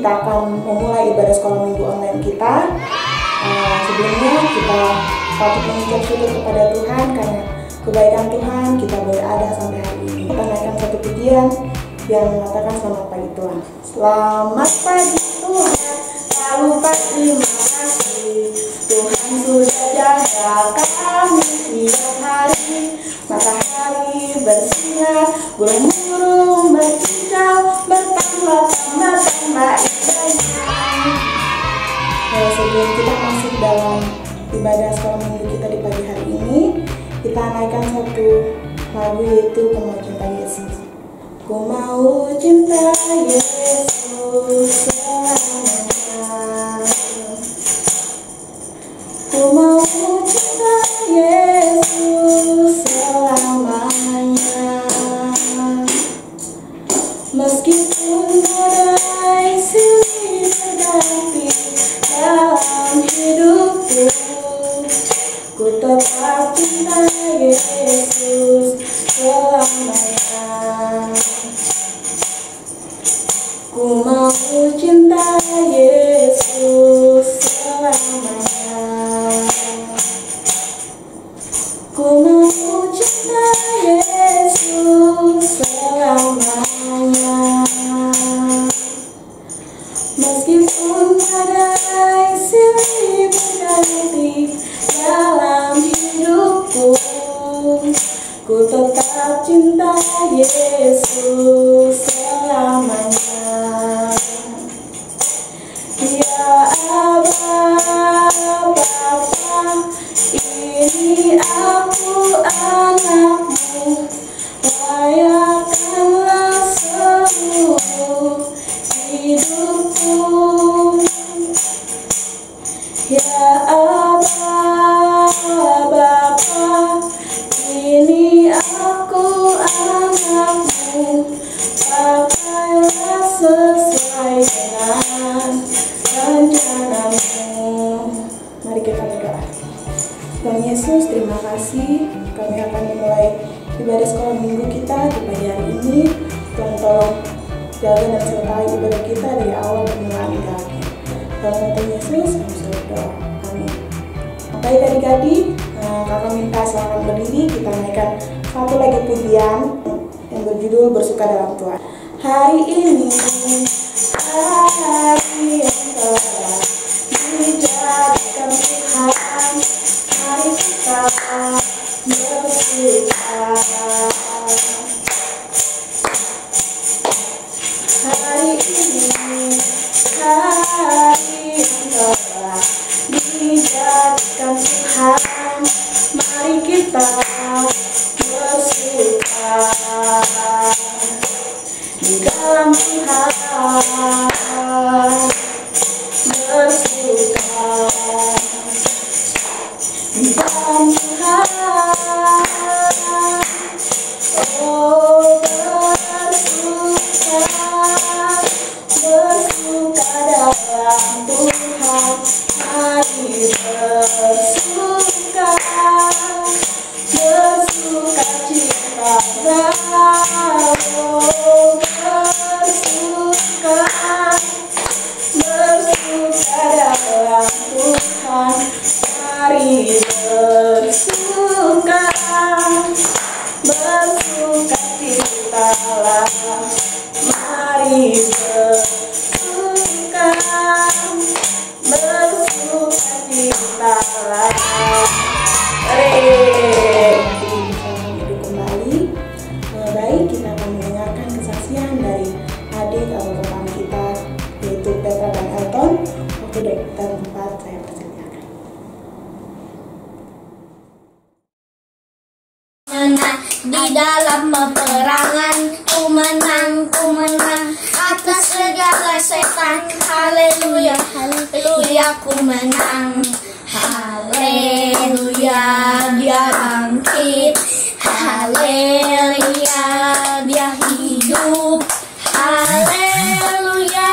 kita akan memulai ibadah sekolah minggu online kita. Sebelumnya kita patut mengucap syukur kepada Tuhan karena kebaikan Tuhan kita boleh ada sampai hari ini. Kita naikkan satu pujian yang mengatakan selamat pagi Tuhan. Selamat pagi Tuhan, lalu terima kasih Tuhan sudah jaga kami tiap hari. Matahari bersinar, burung-burung berkicau, bertambah-tambah indahnya. Sebelum kita masuk dalam ibadah sekolah minggu kita di pagi hari ini, kita naikkan satu lagu yaitu Ku Mau Cinta Yesus. Ku mau cinta Yesus selamanya. Ku mau cinta Yesus selamanya. Meskipun badai silih berganti dalam hidupku, ku tetap cinta Yesus selamanya. Ku mau cinta Yesus selamanya. Ku mau cinta Yesus selamanya. Meskipun badai silih berganti dalam hidupku, ku tetap cinta Yesus selamanya. Ya Aba, Bapa, ini aku anakmu, layakkanlah seluruh hidupku. Ya Aba, Bapa, ini aku anakmu, pakailah sesuai dengan rencanamu. Mari kita berdoa. Tuhan Yesus, terima kasih. Kami akan memulai ibadah sekolah minggu kita di pagi hari ini. Tuhan tolong jaga dan sertai ibadah kita dari awal permulaan hingga akhir. Dalam nama Yesus, kami berdoa. Amin. Baik adik-adik, kakak minta silakan berdiri. Kita naikkan satu lagi pujian yang berjudul Bersuka dalam Tuhan. Hari ini hari yang telah dijadikan Tuhan, mari kita bersuka. Hari ini hari yang telah dijadikan Tuhan, mari kita bersuka di dalam Tuhan. Bersuka di dalam Tuhan. Oh, bersuka, bersuka dalam Tuhan. Mari bersuka, bersuka cita. Oh, bersuka, bersuka dalam Tuhan. Mari bersuka, bersuka citalah. Mari bersuka, bersuka citalah. Kembali. Baik, kita akan mendengarkan kesaksian dari adik atau teman kita yaitu Petra dan Elton. Waktu dan tempat saya persilakan. Di dalam peperangan ku menang atas segala setan. Haleluya, haleluya, ku menang. Haleluya, dia bangkit. Haleluya, dia hidup. Haleluya,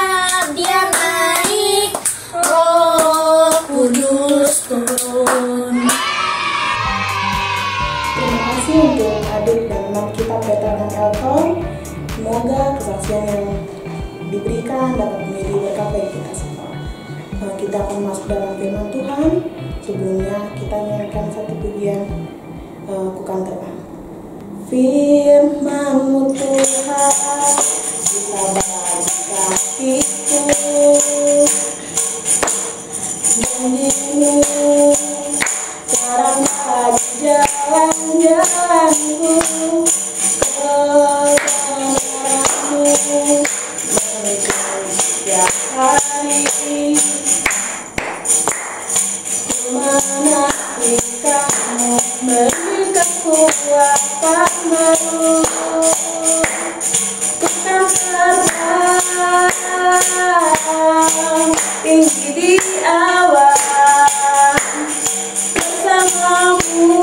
dia naik. Roh Kudus turun. Terima kasih untuk adik dan teman kita Petra dan Elton. Semoga kesaksian yang diberikan dapat menjadi berkat bagi kita semua. Kita akan masuk dalam firman Tuhan. Sebelumnya kita nyanyikan satu pujian Kukan Terbang. Firman-Mu Tuhan, kita bagi kakiku, janji-Mu terang bagi jalan-jalanku, kebenaran-Mu menuntun setiap hari. Menantikanmu beri kekuatan baru, Kukan terbang tinggi di awan bersamamu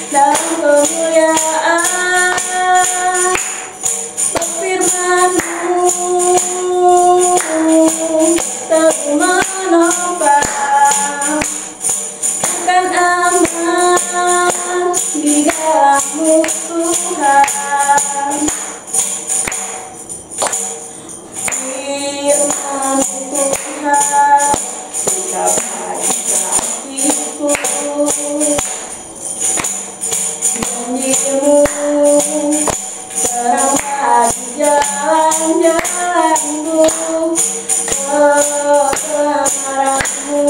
dalam kemuliaan. Firman-Mu terus menopang, akan aman di dalam-Mu Tuhan. Firman-Mu Tuhan, kita bagi kakiku, janji-Mu terang bagi jalan-jalanku, kebenaran-Mu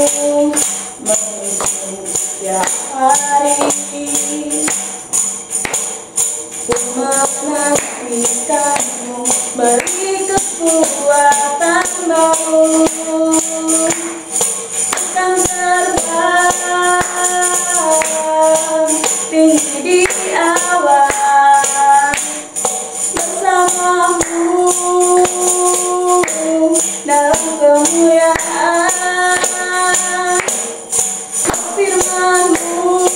menuntun setiap hari. Ku menantikan-Mu beri kekuatan baru, Kukan terbang tinggi di awan bersamamu dalam kemuliaan. Firman-Mu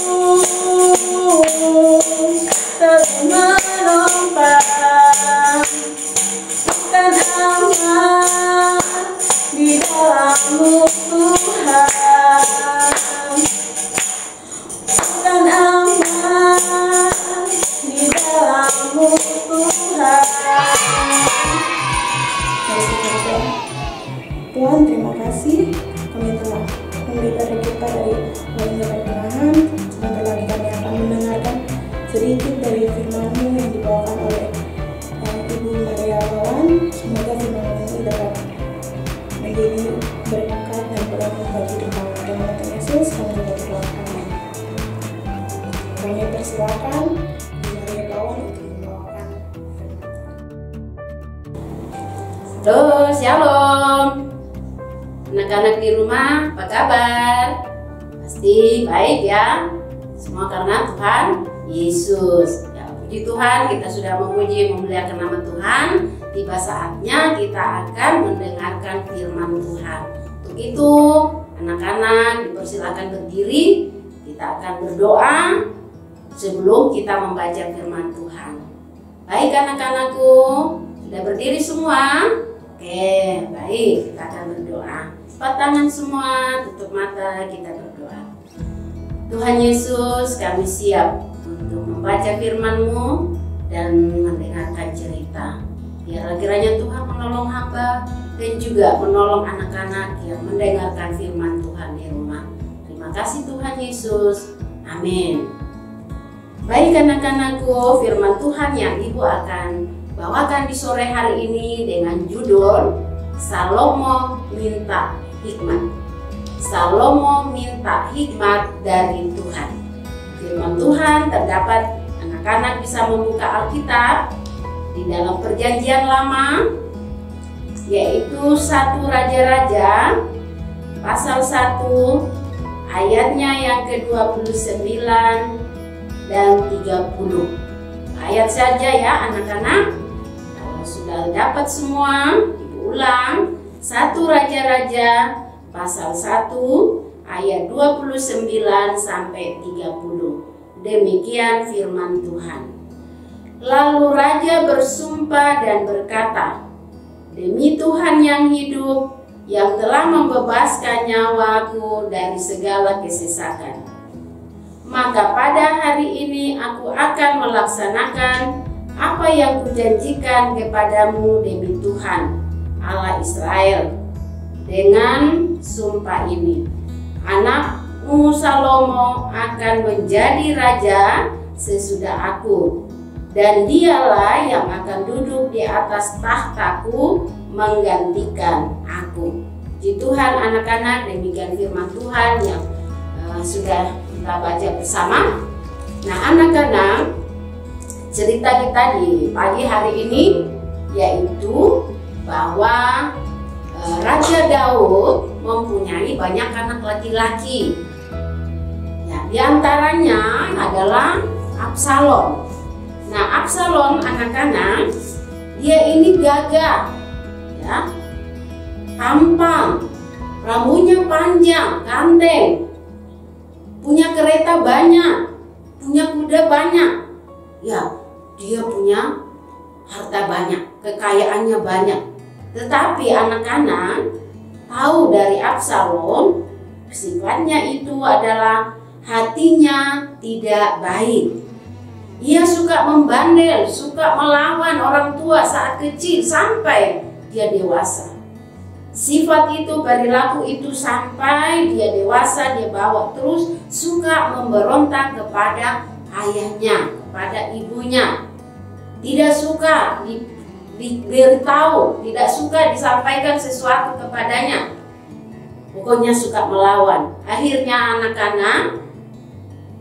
terus menopang, akan aman di dalam-Mu Tuhan, akan aman di dalam-Mu Tuhan. Tuhan, terima kasih kami telah memberikan kita dari mulai pertengahan. Sebentar lagi kami akan mendengarkan sedikit dari firman-Mu yang dibawakan oleh Ibu Maria Wawan. Semoga firman-Mu ini dapat menjadi berkat dan berkat bagi hidup kami. Dalam nama Yesus kami berdoa. Amin. Kami persilakan Ibu Maria Wawan untuk membawakan firman. Halo, shalom. Anak-anak di rumah, apa kabar? Pasti baik ya. Semua karena Tuhan Yesus. Ya, puji Tuhan, kita sudah memuji memuliakan nama Tuhan. Tiba saatnya kita akan mendengarkan firman Tuhan. Untuk itu, anak-anak dipersilakan berdiri. Kita akan berdoa sebelum kita membaca firman Tuhan. Baik anak-anakku, sudah berdiri semua? Oke, baik, kita akan berdoa. Cepat tangan semua, tutup mata, kita berdoa. Tuhan Yesus, kami siap untuk membaca firman-Mu dan mendengarkan cerita. Biarlah kiranya Tuhan menolong hamba dan juga menolong anak-anak yang mendengarkan firman Tuhan di rumah. Terima kasih Tuhan Yesus. Amin. Baik anak-anakku, firman Tuhan yang Ibu akan bawakan di sore hari ini dengan judul Salomo minta hikmat. Salomo minta hikmat dari Tuhan. Firman Tuhan terdapat, anak-anak bisa membuka Alkitab di dalam Perjanjian Lama, yaitu 1 Raja-Raja pasal 1 ayatnya yang ke-29 dan 30. Ayat saja ya anak-anak. Kalau sudah dapat semua, Ibu ulang. 1 Raja-Raja pasal 1 ayat 29 sampai 30. Demikian firman Tuhan. Lalu raja bersumpah dan berkata, demi Tuhan yang hidup, yang telah membebaskan nyawaku dari segala kesesakan, maka pada hari ini aku akan melaksanakan apa yang kujanjikan kepadamu demi Tuhan Allah Israel dengan sumpah ini. Anakmu Salomo akan menjadi raja sesudah aku, dan dialah yang akan duduk di atas tahtaku menggantikan aku. Puji Tuhan anak-anak, demikian firman Tuhan yang sudah kita baca bersama. Nah anak-anak, cerita kita di pagi hari ini yaitu bahwa Raja Daud mempunyai banyak anak laki-laki. Ya, di antaranya adalah Absalom. Nah, Absalom anak-anak, dia ini gagah, ya, tampan, rambutnya panjang, ganteng, punya kereta banyak, punya kuda banyak. Ya, dia punya harta banyak, kekayaannya banyak. Tetapi anak-anak tahu dari Absalom, sifatnya itu adalah hatinya tidak baik. Ia suka membandel, suka melawan orang tua saat kecil sampai dia dewasa. Sifat itu, perilaku itu sampai dia dewasa, dia bawa terus, suka memberontak kepada ayahnya, kepada ibunya. Tidak suka diberitahu, tidak suka disampaikan sesuatu kepadanya. Pokoknya suka melawan. Akhirnya anak-anak,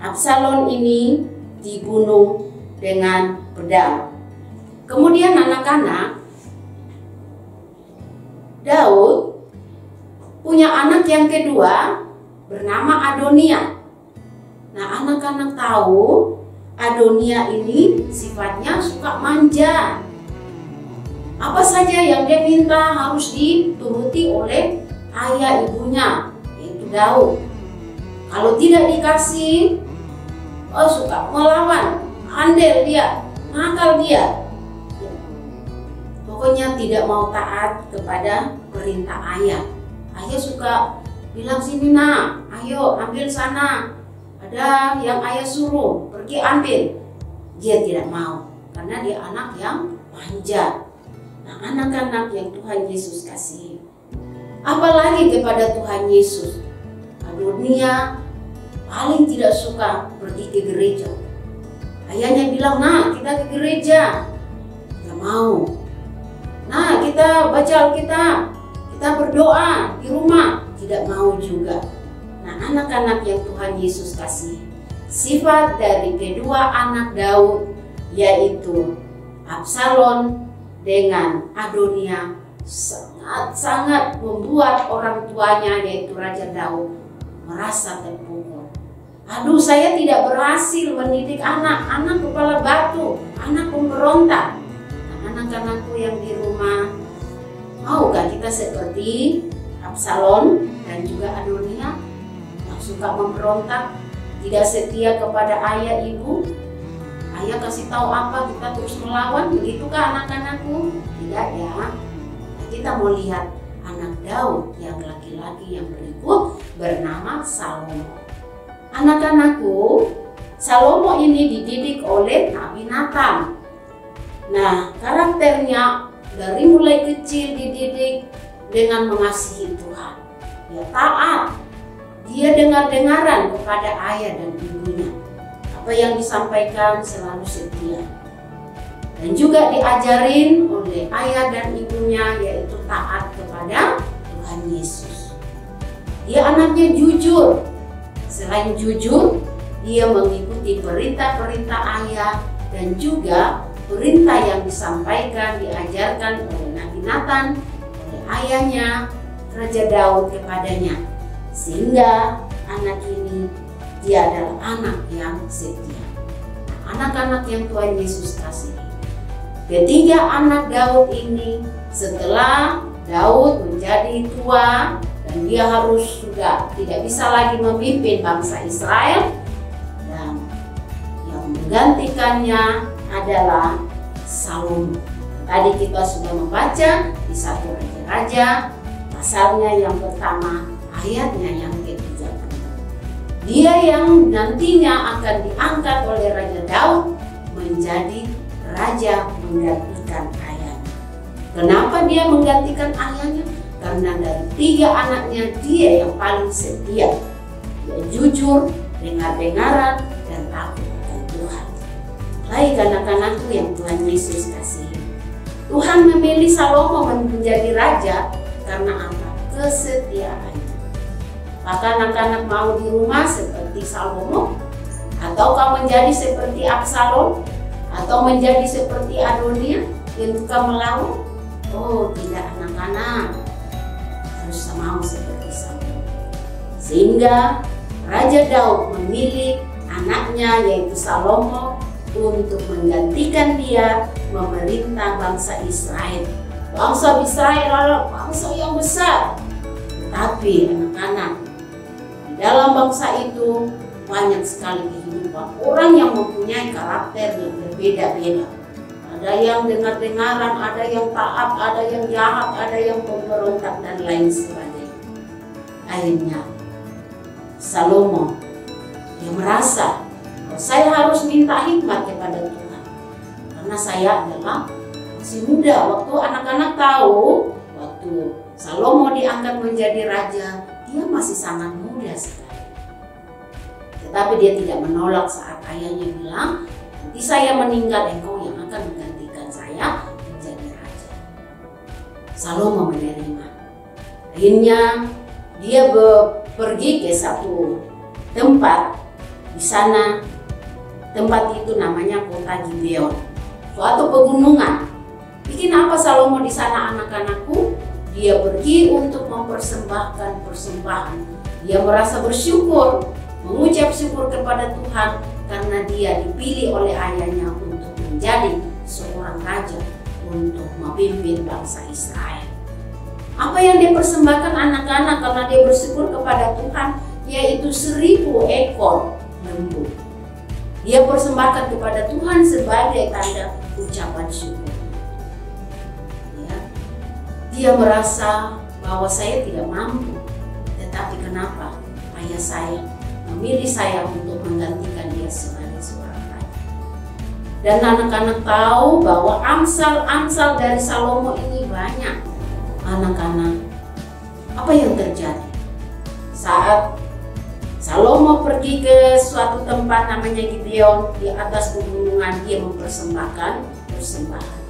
Absalom ini dibunuh dengan pedang. Kemudian anak-anak, Daud punya anak yang kedua bernama Adonia. Nah anak-anak tahu Adonia ini sifatnya suka manja. Apa saja yang dia minta harus dituruti oleh ayah ibunya, yaitu Daud. Kalau tidak dikasih, suka melawan, andel dia, nakal dia. Pokoknya tidak mau taat kepada perintah ayah. Ayah suka bilang, sini nak, ayo ambil sana. Ada yang ayah suruh, pergi ambil. Dia tidak mau, karena dia anak yang manja. Nah anak-anak yang Tuhan Yesus kasih, apalagi kepada Tuhan Yesus, Adonia paling tidak suka pergi ke gereja. Ayahnya bilang, nah kita ke gereja, nggak mau. Nah kita baca Alkitab, kita berdoa di rumah, tidak mau juga. Nah anak-anak yang Tuhan Yesus kasih, sifat dari kedua anak Daud yaitu Absalom dengan Adonia sangat-sangat membuat orang tuanya yaitu Raja Daud merasa terpukul. Aduh, saya tidak berhasil mendidik anak kepala batu, anak pemberontak. Nah, anak-anakku yang di rumah, maukah kita seperti Absalom dan juga Adonia yang suka memberontak, tidak setia kepada ayah ibu? Ayah kasih tahu apa, kita terus melawan, begitukah anak-anakku? Tidak ya. Nah, kita mau lihat anak Daud yang laki-laki yang berikut bernama Salomo. Anak-anakku, Salomo ini dididik oleh Nabi Nathan. Nah, karakternya dari mulai kecil dididik dengan mengasihi Tuhan. Dia taat, dia dengar-dengaran kepada ayah dan ibunya. Apa yang disampaikan selalu setia. Dan juga diajarin oleh ayah dan ibunya yaitu taat kepada Tuhan Yesus. Dia anaknya jujur. Selain jujur, dia mengikuti perintah-perintah ayah dan juga perintah yang disampaikan, diajarkan oleh Nabi Nathan, oleh ayahnya, Raja Daud kepadanya. Sehingga anak ini dia adalah anak yang setia. Anak-anak yang Tuhan Yesus kasih. Ketiga anak Daud ini setelah Daud menjadi tua dan dia harus sudah tidak bisa lagi memimpin bangsa Israel, dan yang menggantikannya adalah Salomo. Tadi kita sudah membaca di 1 Raja-Raja pasalnya yang pertama, ayatnya yang ketiga. Dia yang nantinya akan diangkat oleh Raja Daud menjadi raja menggantikan ayahnya. Kenapa dia menggantikan ayahnya? Karena dari 3 anaknya dia yang paling setia. Dia jujur, dengar-dengaran, dan takut akan Tuhan. Baik anak-anakku yang Tuhan Yesus kasihi, Tuhan memilih Salomo menjadi raja karena apa? Kesetiaannya. Maka anak-anak mau di rumah seperti Salomo? Ataukah menjadi seperti Absalom? Atau menjadi seperti Adonia yang suka melawan? Oh tidak, anak-anak harus mau seperti Salomo. Sehingga Raja Daud memilih anaknya yaitu Salomo untuk menggantikan dia memerintah bangsa Israel. Bangsa Israel adalah bangsa yang besar. Tetapi anak-anak, di dalam bangsa itu banyak sekali kehidupan orang yang mempunyai karakter yang berbeda-beda. Ada yang dengar-dengaran, ada yang taat, ada yang jahat, ada yang pemberontak dan lain sebagainya. Akhirnya Salomo dia merasa bahwa saya harus minta hikmat kepada Tuhan karena saya adalah masih muda. Waktu anak-anak tahu waktu Salomo diangkat menjadi raja, dia masih sangat muda sekali. Tetapi dia tidak menolak saat ayahnya bilang, nanti saya meninggal, engkau yang akan menggantikan saya menjadi raja. Salomo menerima. Akhirnya dia pergi ke satu tempat. Di sana tempat itu namanya kota Gibeon, suatu pegunungan. Bikin apa Salomo di sana anak-anakku? Dia pergi untuk mempersembahkan persembahan. Dia merasa bersyukur, mengucap syukur kepada Tuhan karena dia dipilih oleh ayahnya untuk menjadi seorang raja untuk memimpin bangsa Israel. Apa yang dipersembahkan anak-anak karena dia bersyukur kepada Tuhan, yaitu 1000 ekor lembu. Dia persembahkan kepada Tuhan sebagai tanda ucapan syukur. Ya. Dia merasa bahwa saya tidak mampu, tetapi kenapa ayah saya memilih saya untuk menggantikan dia sebagai seorang raja. Dan anak-anak tahu bahwa amsal-amsal dari Salomo ini banyak. Anak-anak, apa yang terjadi? Saat Salomo pergi ke suatu tempat namanya Gibeon, di atas pegunungan dia mempersembahkan persembahan.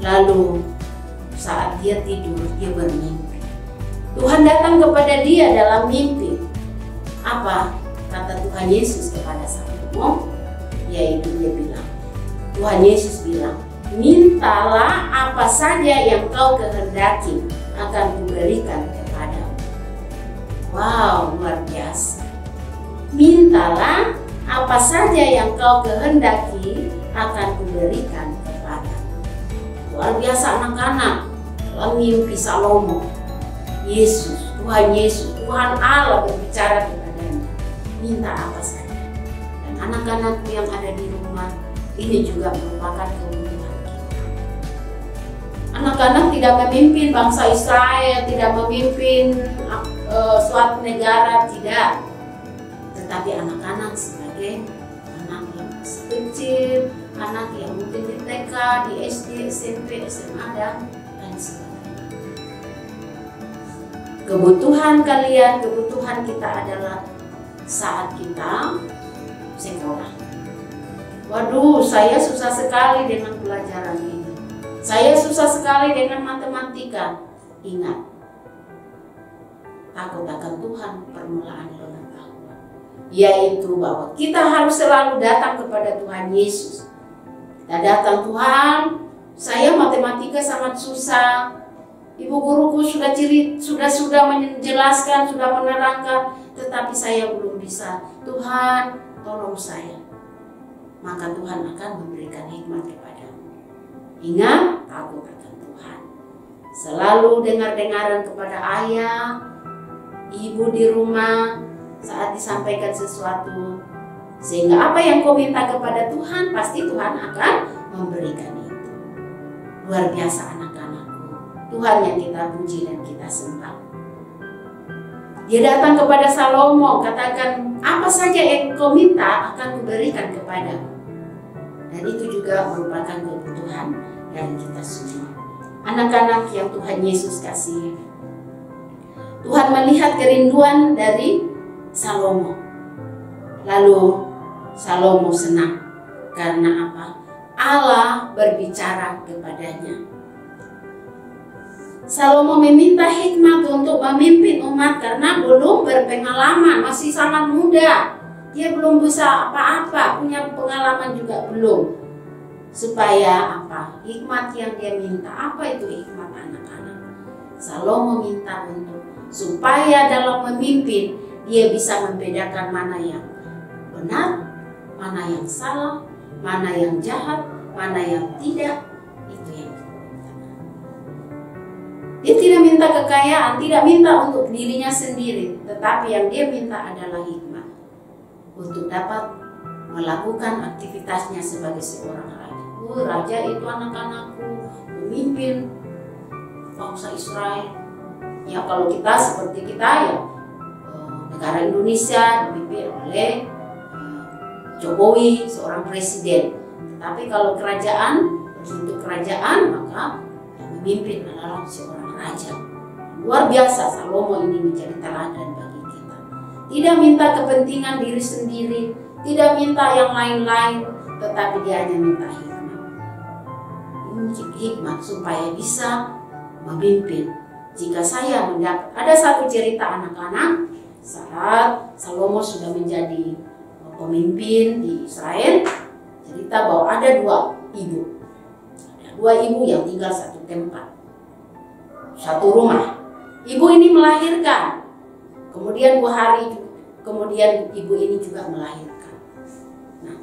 Lalu saat dia tidur, dia bermimpi. Tuhan datang kepada dia dalam mimpi. Apa kata Tuhan Yesus kepada Salomo? Yaitu dia bilang, Tuhan Yesus bilang, mintalah apa saja yang kau kehendaki akan kuberikan kepadamu. Wow, luar biasa. Mintalah apa saja yang kau kehendaki akan kuberikan kepadamu. Luar biasa anak-anak. Dalam mimpi Salomo, Tuhan Yesus, Tuhan Allah berbicara kepadanya. Minta apa saja. Dan anak-anakku yang ada di rumah, ini juga merupakan kebutuhan. Anak-anak tidak memimpin bangsa Israel, tidak memimpin suatu negara, tidak. Tetapi anak-anak sebagai anak yang masih kecil, anak yang mungkin di TK, di SD, SMP, SMA, dan lain sebagainya. Kebutuhan kalian, kebutuhan kita adalah saat kita sekolah. Waduh, saya susah sekali dengan pelajaran ini. Saya susah sekali dengan matematika. Ingat, takut akan Tuhan permulaan pengetahuan, yaitu bahwa kita harus selalu datang kepada Tuhan Yesus. Kita datang, Tuhan, saya matematika sangat susah. Ibu guruku sudah menjelaskan, sudah menerangkan, tetapi saya belum bisa. Tuhan, tolong saya. Maka Tuhan akan memberikan hikmat kepadamu. Ingat, takut akan Tuhan. Selalu dengar-dengaran kepada ayah, ibu di rumah saat disampaikan sesuatu. Sehingga apa yang kau minta kepada Tuhan, pasti Tuhan akan memberikan itu. Luar biasa anak-anakku. Tuhan yang kita puji dan kita sembah. Dia datang kepada Salomo, katakan, apa saja yang kau minta akan kuberikan kepadamu. Dan itu juga merupakan kebutuhan dari kita semua. Anak-anak yang Tuhan Yesus kasihi, Tuhan melihat kerinduan dari Salomo. Lalu Salomo senang. Karena apa? Allah berbicara kepadanya. Salomo meminta hikmat untuk memimpin umat karena belum berpengalaman, masih sangat muda. Dia belum bisa apa-apa, punya pengalaman juga belum. Supaya apa? Hikmat yang dia minta, apa itu hikmat anak-anak? Salomo minta untuk supaya dalam memimpin dia bisa membedakan mana yang benar, mana yang salah, mana yang jahat, mana yang tidak. Itu yang dia minta. Dia tidak minta kekayaan, tidak minta untuk dirinya sendiri, tetapi yang dia minta adalah hikmat untuk dapat melakukan aktivitasnya sebagai seorang raja. Raja itu anak-anakku, pemimpin bangsa Israel. Ya kalau kita seperti kita ya, negara Indonesia dipimpin oleh Jokowi, seorang presiden. Tetapi kalau kerajaan, berbentuk kerajaan, maka yang memimpin adalah seorang raja. Luar biasa, Salomo ini menjadi teladan bagi kita. Tidak minta kepentingan diri sendiri, tidak minta yang lain-lain, tetapi dia hanya minta hikmat. Hikmat supaya bisa memimpin. Jika saya mendapat, ada satu cerita anak-anak saat Salomo sudah menjadi pemimpin di Israel, cerita bahwa ada dua ibu yang tinggal satu tempat, satu rumah. Ibu ini melahirkan, kemudian 2 hari kemudian ibu ini juga melahirkan. Nah,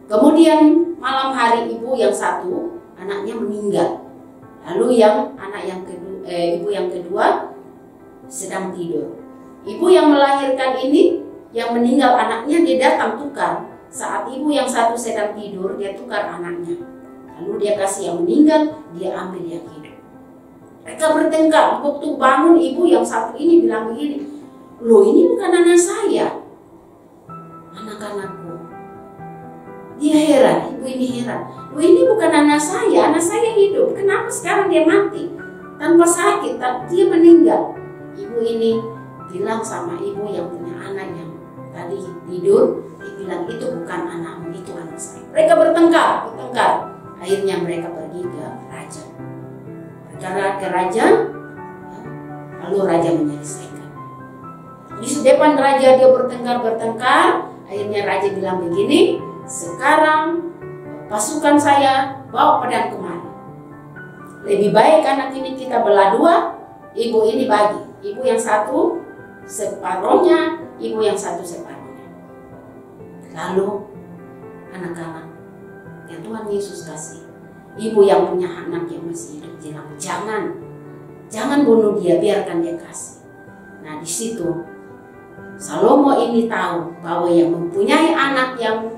kemudian malam hari ibu yang satu anaknya meninggal, lalu ibu yang kedua sedang tidur. Ibu yang melahirkan ini, yang meninggal anaknya, dia datang tukar. Saat ibu yang satu sedang tidur, dia tukar anaknya. Lalu dia kasih yang meninggal, dia ambil yang hidup. Mereka bertengkar. Waktu bangun, ibu yang satu ini bilang begini, loh ini bukan anak saya, anak-anakku. Dia heran, ibu ini heran. Loh ini bukan anak saya hidup. Kenapa sekarang dia mati? Tanpa sakit, dia meninggal. Ibu ini bilang sama ibu yang punya anak yang tadi tidur, dia bilang itu bukan anakmu, itu anak saya. Mereka bertengkar. Akhirnya mereka pergi ke raja. Berbicara ke raja, lalu raja menyelesaikan. Di depan raja dia bertengkar. Akhirnya raja bilang begini, sekarang pasukan saya bawa pedang kemari. Lebih baik anak ini kita belah 2, ibu ini bagi. Ibu yang satu separuhnya, ibu yang satu separuhnya. Lalu anak-anak yang Tuhan Yesus kasih, ibu yang punya anak yang masih hidup bilang, jangan bunuh dia, biarkan dia kasih. Nah di situ Salomo ini tahu bahwa yang mempunyai anak yang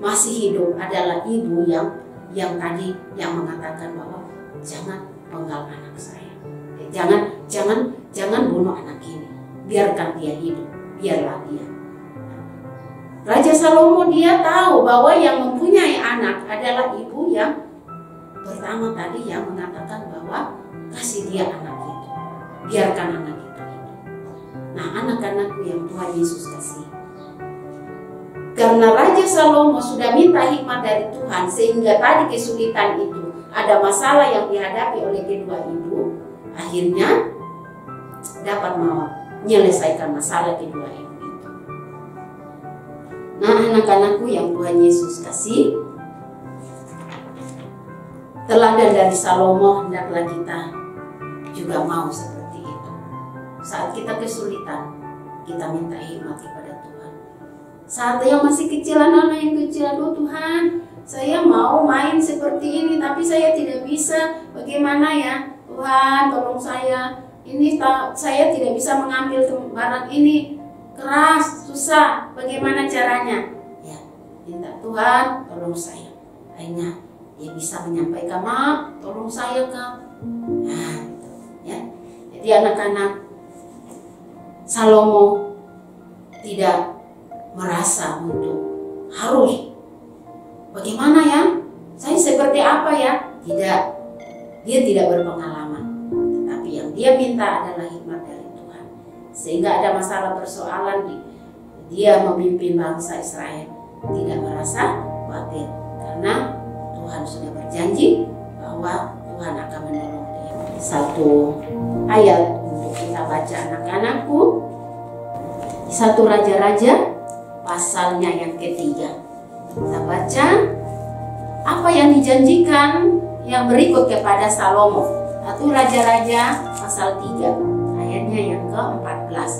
masih hidup adalah ibu yang tadi yang mengatakan bahwa jangan penggal anak saya, jangan bunuh anak ini, biarkan dia hidup, biarlah dia. Raja Salomo dia tahu bahwa yang mempunyai anak adalah ibu yang pertama tadi yang mengatakan bahwa kasih dia anak itu, biarkan anak itu hidup. Nah anak-anakku yang Tuhan Yesus kasih, karena Raja Salomo sudah minta hikmat dari Tuhan sehingga tadi kesulitan itu, ada masalah yang dihadapi oleh kedua ibu, akhirnya dapat menyelesaikan masalah kedua ibu itu. Nah anak-anakku yang Tuhan Yesus kasih, teladan dari Salomo hendaklah kita juga mau seperti itu. Saat kita kesulitan, kita minta hikmat kepada Tuhan. Saat yang masih kecil, anak-anak yang kecil, aduh Tuhan, saya mau main seperti ini, tapi saya tidak bisa. Bagaimana ya Tuhan, tolong saya. Ini saya tidak bisa mengambil barang ini, keras, susah. Bagaimana caranya? Ya, minta Tuhan, tolong saya. Akhirnya dia bisa menyampaikan, maaf, tolong saya Kak. Nah, gitu, ya. Jadi anak-anak, Salomo tidak merasa untuk harus bagaimana ya seperti apa ya? Tidak. Dia tidak berpengalaman. Tetapi yang dia minta adalah hikmat dari Tuhan. Sehingga ada masalah persoalan dia memimpin bangsa Israel tidak merasa khawatir. Karena Tuhan sudah berjanji bahwa Tuhan akan menolong dia. Satu ayat untuk kita baca anak-anakku. 1 Raja-Raja pasalnya yang ketiga. Kita baca apa yang dijanjikan yang berikut kepada Salomo. 1 Raja-Raja pasal 3 ayatnya yang ke-14.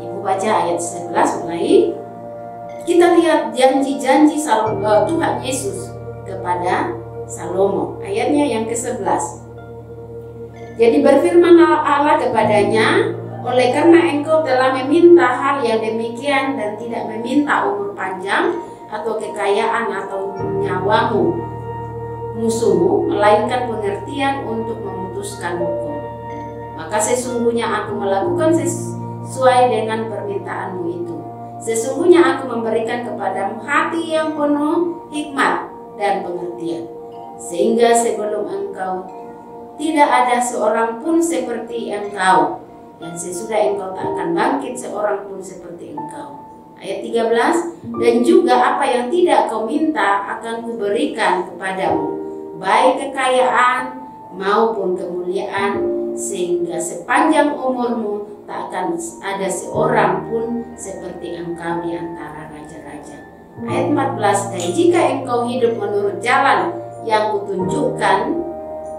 Ibu baca ayat 11 mulai. Kita lihat janji-janji Tuhan Yesus kepada Salomo. Ayatnya yang ke-11. Jadi berfirman Allah kepadanya, oleh karena engkau telah meminta hal yang demikian dan tidak meminta umur panjang atau kekayaan atau nyawamu musuhmu, melainkan pengertian untuk memutuskan hukum, maka sesungguhnya aku melakukan sesuai dengan permintaanmu itu. Sesungguhnya aku memberikan kepadamu hati yang penuh hikmat dan pengertian, sehingga sebelum engkau tidak ada seorang pun seperti engkau, dan sesudah engkau tak akan bangkit seorang pun seperti engkau. Ayat 13, dan juga apa yang tidak kau minta akan kuberikan kepadamu, baik kekayaan maupun kemuliaan, sehingga sepanjang umurmu tak akan ada seorang pun seperti engkau di antara raja-raja. Ayat 14, dan jika engkau hidup menurut jalan yang kutunjukkan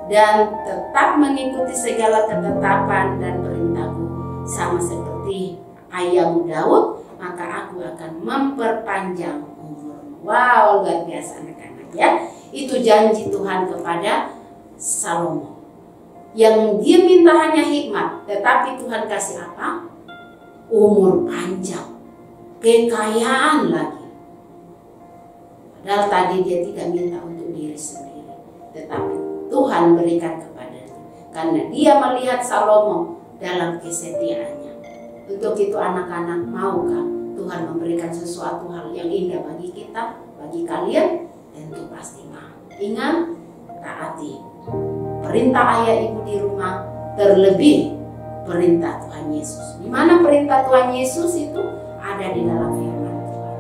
dan tetap mengikuti segala ketetapan dan perintahku sama seperti ayahmu Daud, maka aku akan memperpanjang umurmu. Wow, luar biasa anak-anak ya. Itu janji Tuhan kepada Salomo. Yang dia minta hanya hikmat, tetapi Tuhan kasih apa? Umur panjang, kekayaan lagi. Padahal tadi dia tidak minta untuk diri sendiri, tetapi Tuhan berikan kepadanya. Karena dia melihat Salomo dalam kesetiaannya. Untuk itu anak-anak, maukah Tuhan memberikan sesuatu hal yang indah bagi kita, bagi kalian? Tentu pasti mau. Ingat, taati perintah ayah ibu di rumah, terlebih perintah Tuhan Yesus. Di mana perintah Tuhan Yesus itu ada di dalam firman Tuhan.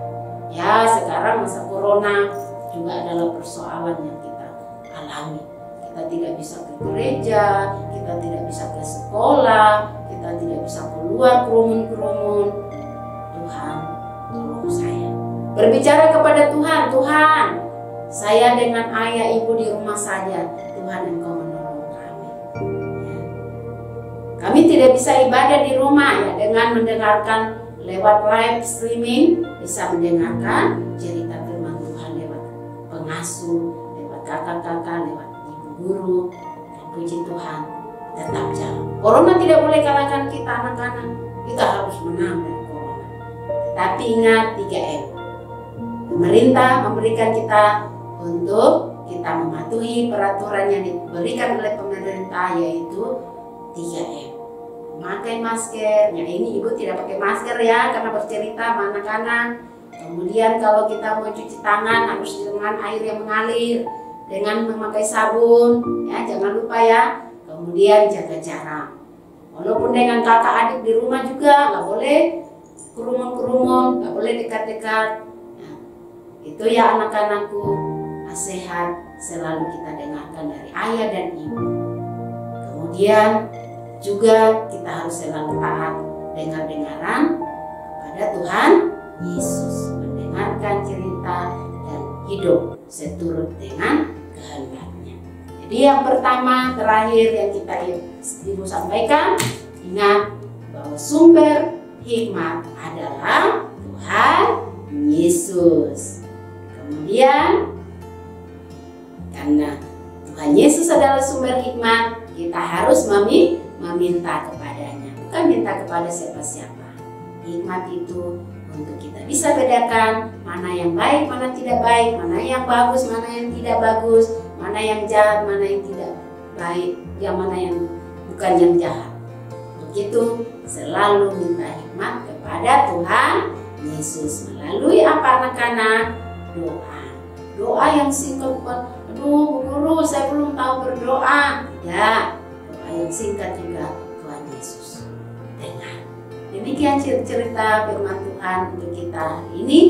Ya, sekarang masa corona juga adalah persoalan yang kita alami. Kita tidak bisa ke gereja, kita tidak bisa ke sekolah, kita tidak bisa keluar kerumun-kerumun. Tuhan, tolong saya. Berbicara kepada Tuhan, Tuhan, saya dengan ayah ibu di rumah saja. Tuhan, engkau menolong kami. Ya. Kami tidak bisa ibadah di rumah ya, dengan mendengarkan lewat live streaming, bisa mendengarkan cerita firman Tuhan lewat pengasuh, lewat kakak-kakak, lewat ibu guru. Dan puji Tuhan, tetap jalan. Corona tidak boleh kalahkan kita anak-anak. Kita harus menang dari corona. Tapi ingat 3M. Pemerintah memberikan kita untuk kita mematuhi peraturan yang diberikan oleh pemerintah, yaitu 3M. Memakai masker. Ya, ini ibu tidak pakai masker ya, karena bercerita sama anak-anak. Kemudian kalau kita mau cuci tangan harus dengan air yang mengalir, dengan memakai sabun. Ya, jangan lupa ya. Kemudian jaga jarak. Walaupun dengan kakak adik di rumah juga nggak boleh kerumun-kerumun, nggak boleh dekat-dekat. Nah, itu ya anak-anakku, nasihat selalu kita dengarkan dari ayah dan ibu. Kemudian juga kita harus selalu taat dengar-dengaran kepada Tuhan Yesus, mendengarkan cerita dan hidup seturut dengan kehendaknya. Jadi yang pertama, terakhir yang kita ibu sampaikan, ingat bahwa sumber hikmat adalah Tuhan Yesus. Kemudian karena Tuhan Yesus adalah sumber hikmat, kita harus meminta kepadanya, bukan minta kepada siapa-siapa. Hikmat itu untuk kita bisa bedakan mana yang baik, mana tidak baik, mana yang bagus, mana yang tidak bagus, mana yang jahat, mana yang tidak baik, yang mana yang bukan yang jahat. Begitu selalu minta hikmat kepada Tuhan Yesus melalui apa anak-anak? Doa. doa yang singkat, bukan aduh Bu Guru saya belum tahu berdoa. Ya, doa yang singkat juga Tuhan Yesus dengar. Demikian cerita firman Tuhan untuk kita hari ini.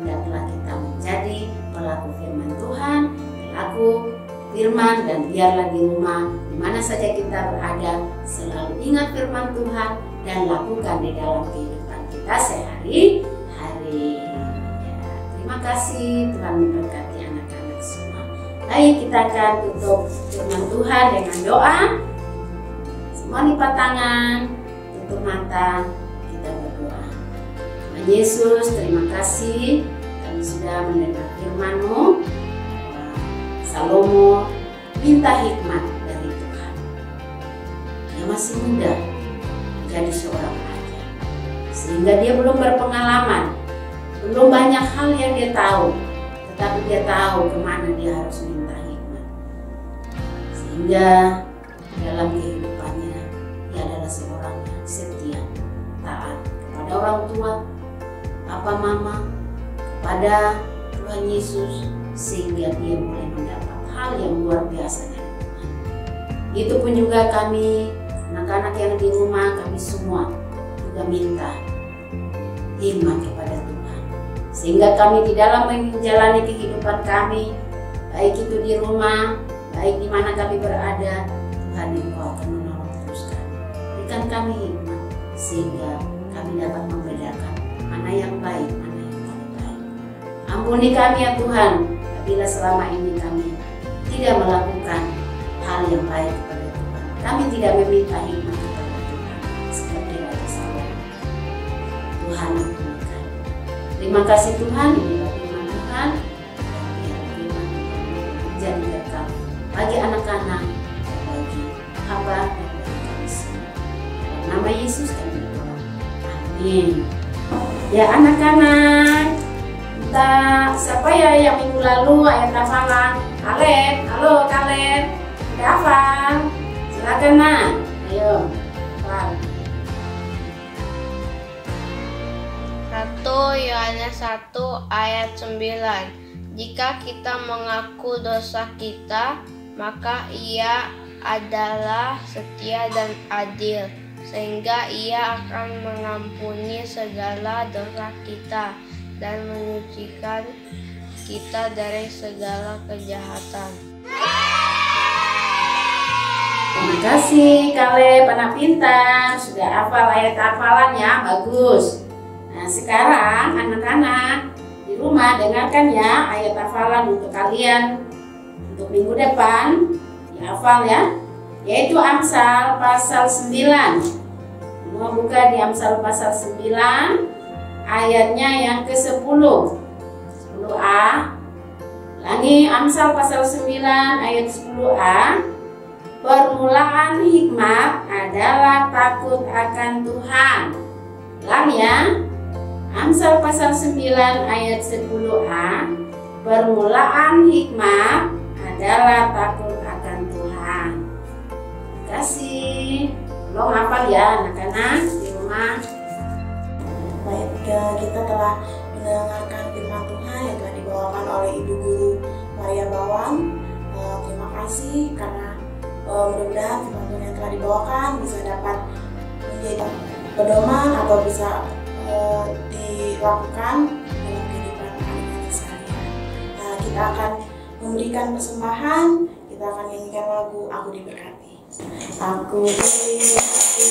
Hendaklah kita menjadi pelaku firman Tuhan, pelaku firman, dan biarlah di rumah dimana saja kita berada selalu ingat firman Tuhan dan lakukan di dalam kehidupan kita sehari-hari. Ya, terima kasih, Tuhan memberkati anak-anak semua. Baik, kita akan tutup firman Tuhan dengan doa. Semua lipat tangan, tutup mata, kita berdoa. Tuhan Yesus, terima kasih kami sudah mendengar firman-Mu. Salomo minta hikmat dari Tuhan. Dia masih muda menjadi seorang raja, sehingga dia belum berpengalaman, belum banyak hal yang dia tahu, tetapi dia tahu kemana dia harus minta hikmat. Sehingga dalam kehidupannya dia adalah seorang yang setia, taat kepada orang tua, papa mama, kepada Tuhan Yesus, sehingga dia boleh mendapat hal yang luar biasa dari Tuhan. Itu pun juga kami, anak-anak yang di rumah, kami semua juga minta hikmat kepada Tuhan, sehingga kami di dalam menjalani kehidupan kami, baik itu di rumah, baik di mana kami berada, Tuhan Engkau akan menolong terus kami. Berikan kami hikmat, sehingga kami dapat membedakan mana yang baik, mana yang tidak baik. Ampuni kami ya Tuhan, bila selama ini kami tidak melakukan hal yang baik kepada Tuhan. Kami tidak meminta hikmat kepada Tuhan seperti Raja Salomo. Tuhan ampuni kami. Terima kasih Tuhan, inilah firman Tuhan. Biar firman Tuhan menjadi berkat bagi anak-anak dan bagi hamba dan bagi kami semua. Dalam nama Yesus kami berdoa. Amin. Ya anak-anak, siapa ya yang minggu lalu ayat hafalan? Kalen, halo Kalen, udah hafal? Silakan nak, ayo hafal. 1 Yohanes 1 ayat 9. Jika kita mengaku dosa kita, maka Ia adalah setia dan adil, sehingga Ia akan mengampuni segala dosa kita dan menyucikan kita dari segala kejahatan. Terima kasih Kaleb, anak pintar, sudah hafal ayat hafalannya, bagus. Nah sekarang anak-anak di rumah dengarkan ya ayat hafalan untuk kalian untuk minggu depan, dihafal ya, yaitu Amsal pasal 9. Mau buka di Amsal pasal 9 ayatnya yang ke-10. 10a. Ulangi Amsal pasal 9 ayat 10a. Permulaan hikmat adalah takut akan Tuhan. Ulang ya. Amsal pasal 9 ayat 10a. Permulaan hikmat adalah takut akan Tuhan. Terima kasih. Tolong hafal ya anak-anak di rumah. Baik, kita telah mendengarkan firman Tuhan yang telah dibawakan oleh Ibu Guru Maria Bawang. Terima kasih karena mudah-mudahan firman Tuhan yang telah dibawakan bisa dapat menjadi pedoman atau bisa dilakukan dalam kehidupan anak-anak sekalian. Kita akan memberikan persembahan, kita akan nyanyikan lagu Aku Diberkati. Aku diberkati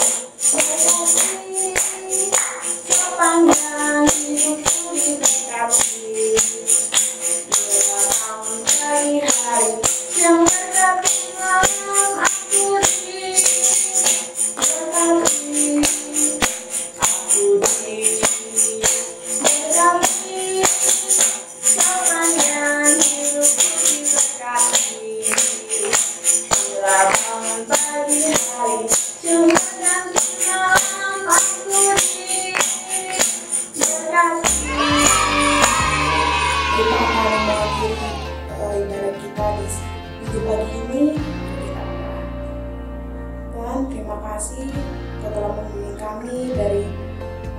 sepanjang hidupku diberkati, bila tahun dari hari yang berkati malam aku diberkati, aku diberkati sepanjang hidupku diberkati, bila tahun dari hari yang berkati malam aku kita akan mengakhiri ibadah kita di minggu pagi ini. Kita berdoa. Tuhan, terima kasih Kau telah membimbing kami dari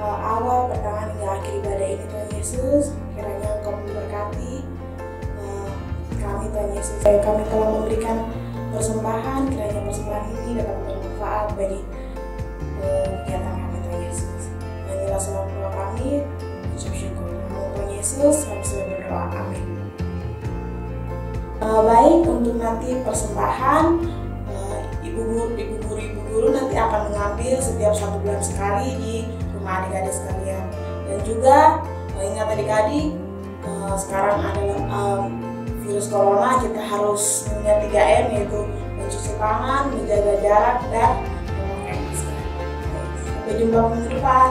awal pertengahan hingga akhir ibadah ini. Tuhan Yesus, kiranya Engkau memberkati Yesus. Kami telah memberikan persembahan, kiranya persembahan ini dapat bermanfaat bagi kegiatan kami, Tuhan Yesus. Inilah selalu doa kami, ucap syukur. Nama Tuhan Yesus, kami sudah berdoa. Amin. Baik, untuk nanti persembahan, ibu guru nanti akan mengambil setiap 1 bulan sekali di rumah adik-adik sekalian. Dan juga ingat adik-adik, sekarang adalah virus corona, kita harus punya 3M, yaitu mencuci tangan, menjaga jarak, dan memakai masker. Sampai jumpa minggu depan.